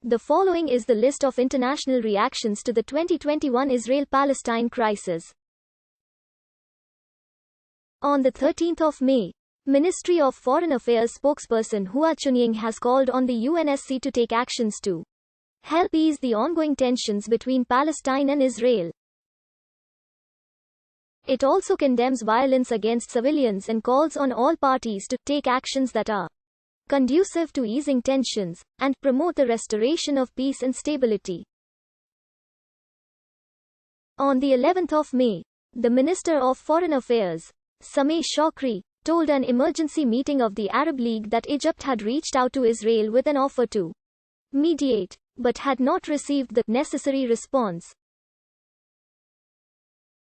The following is the list of international reactions to the 2021 Israel Palestine crisis. On the 13th of May, Ministry of Foreign Affairs spokesperson Hua Chunying has called on the UNSC to take actions to help ease the ongoing tensions between Palestine and Israel. It also condemns violence against civilians and calls on all parties to take actions that are conducive to easing tensions and promote the restoration of peace and stability. On the 11th of May, the Minister of Foreign Affairs, Sameh Shoukry, told an emergency meeting of the Arab League that Egypt had reached out to Israel with an offer to mediate, but had not received the necessary response.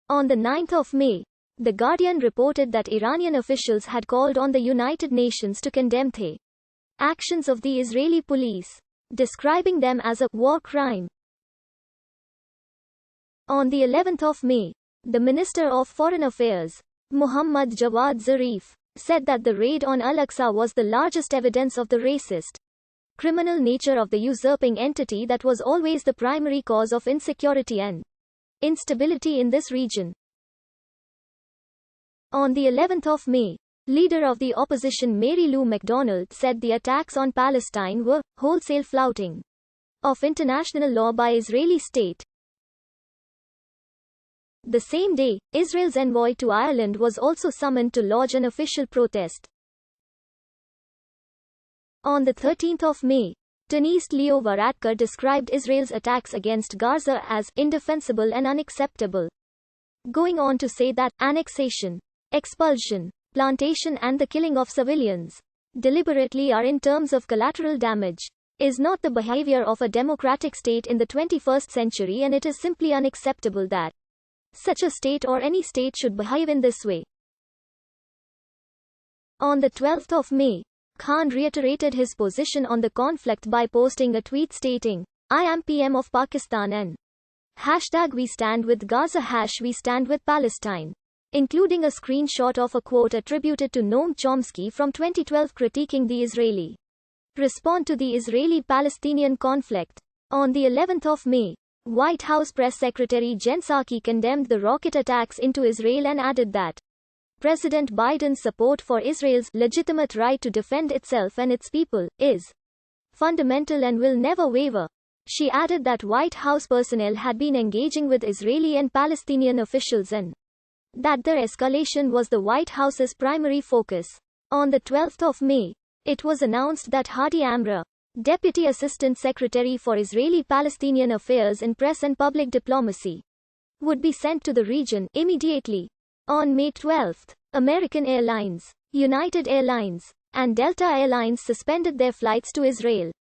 On the 9th of May, The Guardian reported that Iranian officials had called on the United Nations to condemn the actions of the Israeli police, describing them as a war crime. On the 11th of May, the Minister of Foreign Affairs, Muhammad Jawad Zarif, said that the raid on Al-Aqsa was the largest evidence of the racist, criminal nature of the usurping entity that was always the primary cause of insecurity and instability in this region. On the 11th of May, leader of the opposition Mary Lou MacDonald said the attacks on Palestine were wholesale flouting of international law by Israeli state. The same day, Israel's envoy to Ireland was also summoned to lodge an official protest. On the 13th of May, Tunisia's Leo Varadkar described Israel's attacks against Gaza as indefensible and unacceptable, going on to say that annexation, expulsion, plantation and the killing of civilians deliberately are in terms of collateral damage, is not the behavior of a democratic state in the 21st century, and it is simply unacceptable that such a state or any state should behave in this way. On the 12th of May, Khan reiterated his position on the conflict by posting a tweet stating, "I am PM of Pakistan and #We stand with Gaza #We stand with Palestine," including a screenshot of a quote attributed to Noam Chomsky from 2012 critiquing the Israeli response to the Israeli-Palestinian conflict. On the 11th of May, White House Press Secretary Jen Psaki condemned the rocket attacks into Israel and added that President Biden's support for Israel's legitimate right to defend itself and its people is fundamental and will never waver. She added that White House personnel had been engaging with Israeli and Palestinian officials and that their escalation was the White House's primary focus. On the 12th of May, it was announced that Hadi Amra, Deputy Assistant Secretary for Israeli-Palestinian Affairs in Press and Public Diplomacy, would be sent to the region immediately. On May 12, American Airlines, United Airlines, and Delta Airlines suspended their flights to Israel.